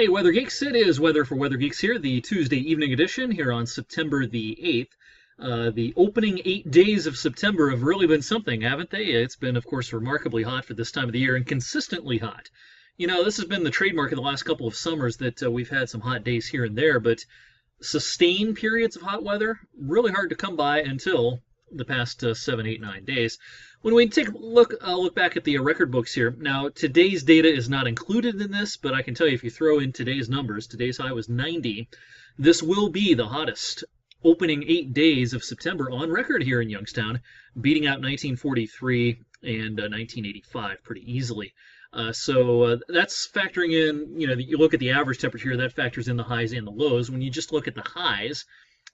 Hey, Weather Geeks, it is Weather for Weather Geeks here, the Tuesday evening edition here on September the 8th. The opening 8 days of September have really been something, haven't they? It's been, of course, remarkably hot for this time of the year and consistently hot. You know, this has been the trademark of the last couple of summers that we've had some hot days here and there, but sustained periods of hot weather, really hard to come by until the past 7, 8, 9 days. When we take a look back at the record books here. Now, today's data is not included in this, but I can tell you if you throw in today's numbers, today's high was 90. This will be the hottest opening 8 days of September on record here in Youngstown, beating out 1943 and 1985 pretty easily. So that's factoring in, you look at the average temperature, that factors in the highs and the lows. When you just look at the highs,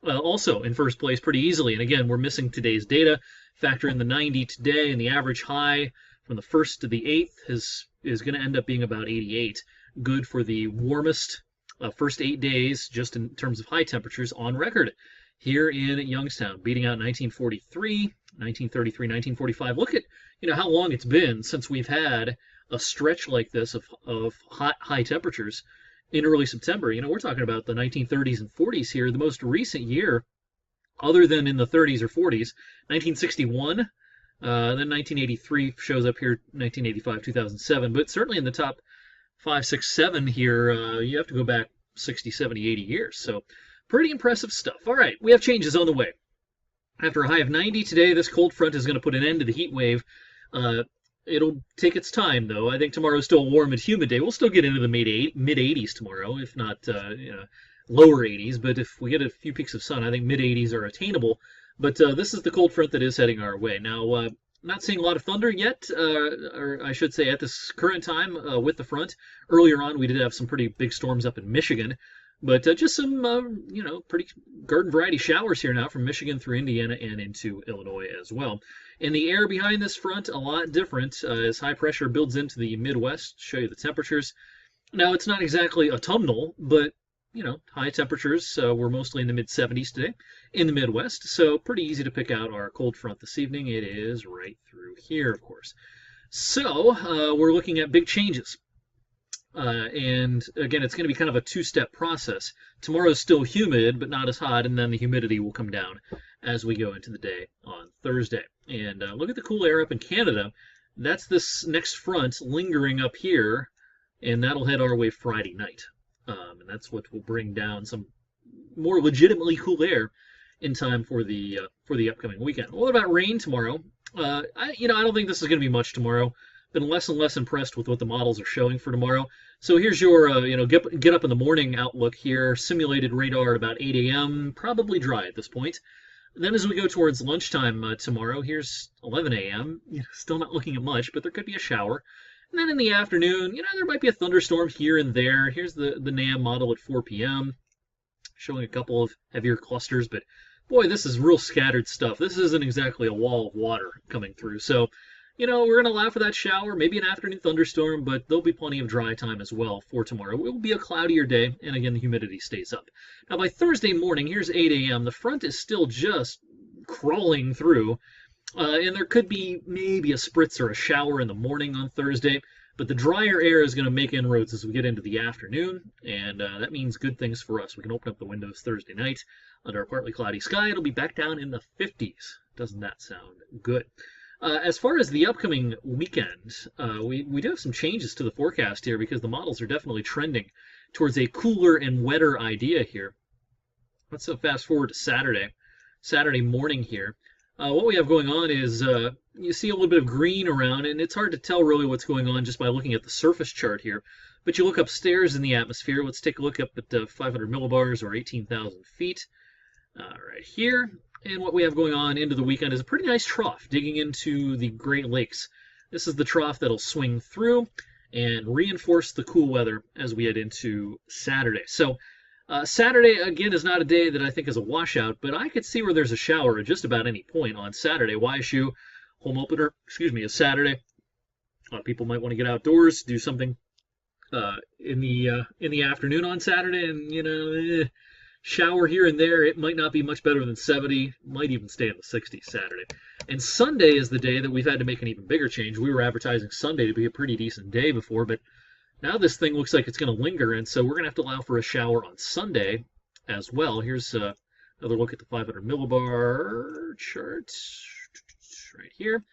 also in first place pretty easily. And again, we're missing today's data. Factor in the 90 today, and the average high from the 1st to the 8th is going to end up being about 88. Good for the warmest first 8 days, just in terms of high temperatures on record here in Youngstown, beating out 1943, 1933, 1945. Look at how long it's been since we've had a stretch like this of high temperatures in early September. We're talking about the 1930s and 40s here. The most recent year, other than in the 30s or 40s, 1961, then 1983 shows up here, 1985, 2007, but certainly in the top 5, 6, 7 here, you have to go back 60, 70, 80 years. So pretty impressive stuff. All right, we have changes on the way. After a high of 90 today, this cold front is going to put an end to the heat wave. It'll take its time, though. I think tomorrow is still a warm and humid day. We'll still get into the mid 80s tomorrow, if not lower 80s. But if we get a few peaks of sun, I think mid 80s are attainable. But this is the cold front that is heading our way. Now, not seeing a lot of thunder yet, or I should say at this current time with the front. Earlier on, we did have some pretty big storms up in Michigan. But just some, pretty garden variety showers here now from Michigan through Indiana and into Illinois as well. And the air behind this front, a lot different as high pressure builds into the Midwest. Show you the temperatures. Now, it's not exactly autumnal, but, high temperatures. We're mostly in the mid-70s today in the Midwest. So pretty easy to pick out our cold front this evening. It is right through here, of course. So we're looking at big changes. And again, it's going to be kind of a two-step process. Tomorrow is still humid, but not as hot, and then the humidity will come down as we go into the day on Thursday. And look at the cool air up in Canada. That's this next front lingering up here, and that'll head our way Friday night. And that's what will bring down some more legitimately cool air in time for the upcoming weekend. What about rain tomorrow? I don't think this is going to be much tomorrow. Been less and less impressed with what the models are showing for tomorrow. So here's your, get up in the morning outlook here. Simulated radar at about 8 a.m. Probably dry at this point. Then as we go towards lunchtime tomorrow, here's 11 a.m. Still not looking at much, but there could be a shower. And then in the afternoon, there might be a thunderstorm here and there. Here's the NAM model at 4 p.m. showing a couple of heavier clusters, but boy, this is real scattered stuff. This isn't exactly a wall of water coming through. So we're going to allow for that shower, maybe an afternoon thunderstorm, but there'll be plenty of dry time as well for tomorrow. It will be a cloudier day, and again, the humidity stays up. Now, by Thursday morning, here's 8 a.m. The front is still just crawling through, and there could be maybe a spritz or a shower in the morning on Thursday, but the drier air is going to make inroads as we get into the afternoon, and that means good things for us. We can open up the windows Thursday night under a partly cloudy sky. It'll be back down in the 50s. Doesn't that sound good? As far as the upcoming weekend, we do have some changes to the forecast here because the models are definitely trending towards a cooler and wetter idea here. Let's fast forward to Saturday morning here. What we have going on is you see a little bit of green around, and it's hard to tell really what's going on just by looking at the surface chart here. But you look upstairs in the atmosphere. Let's take a look up at 500 millibars or 18,000 feet right here. And what we have going on into the weekend is a pretty nice trough digging into the Great Lakes. This is the trough that'll swing through and reinforce the cool weather as we head into Saturday. So Saturday, again, is not a day that I think is a washout, but I could see where there's a shower at just about any point on Saturday. YSU home opener, is Saturday. A lot of people might want to get outdoors, do something in the afternoon on Saturday, and shower here and there. It might not be much better than 70, might even stay in the 60s Saturday. And Sunday is the day that we've had to make an even bigger change. We were advertising Sunday to be a pretty decent day before, but Now this thing looks like it's going to linger, and so we're going to have to allow for a shower on Sunday as well. Here's another look at the 500 millibar chart right here,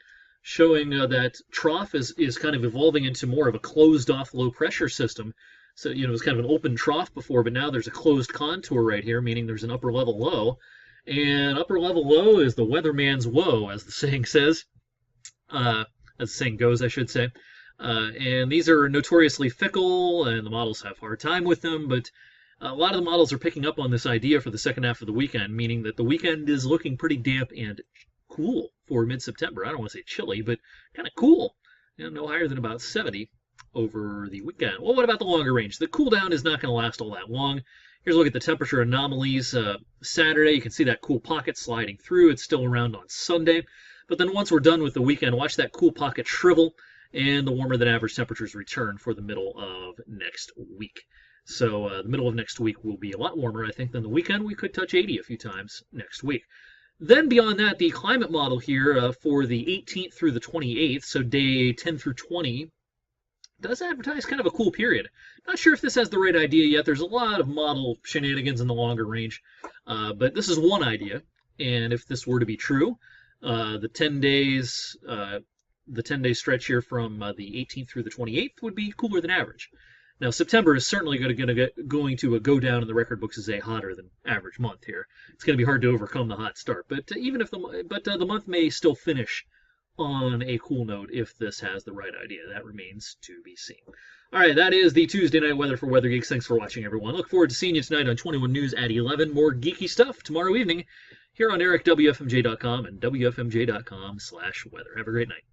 showing that trough is kind of evolving into more of a closed-off low-pressure system. So, it was kind of an open trough before, but now there's a closed contour right here, meaning there's an upper-level low. And upper-level low is the weatherman's woe, as the saying says. As the saying goes, I should say. And these are notoriously fickle, and the models have a hard time with them, but a lot of the models are picking up on this idea for the second half of the weekend, meaning that the weekend is looking pretty damp and cool for mid-September. I don't want to say chilly, but kind of cool. No higher than about 70 over the weekend. Well, what about the longer range? The cool down is not going to last all that long. Here's a look at the temperature anomalies. Saturday, you can see that cool pocket sliding through. It's still around on Sunday. But then once we're done with the weekend, watch that cool pocket shrivel, and the warmer than average temperatures return for the middle of next week. So the middle of next week will be a lot warmer, I think, than the weekend. We could touch 80 a few times next week. Then beyond that, the climate model here for the 18th through the 28th, so day 10 through 20, does advertise kind of a cool period. Not sure if this has the right idea yet. There's a lot of model shenanigans in the longer range, but this is one idea. And if this were to be true, the 10 days, the 10-day stretch here from the 18th through the 28th would be cooler than average. Now, September is certainly going to go down in the record books as a hotter than average month here. It's going to be hard to overcome the hot start, but even if the month may still finish on a cool note if this has the right idea. That remains to be seen. All right, that is the Tuesday night weather for Weather Geeks. Thanks for watching, everyone. Look forward to seeing you tonight on 21 News at 11. More geeky stuff tomorrow evening here on EricWFMJ.com and WFMJ.com/weather. Have a great night.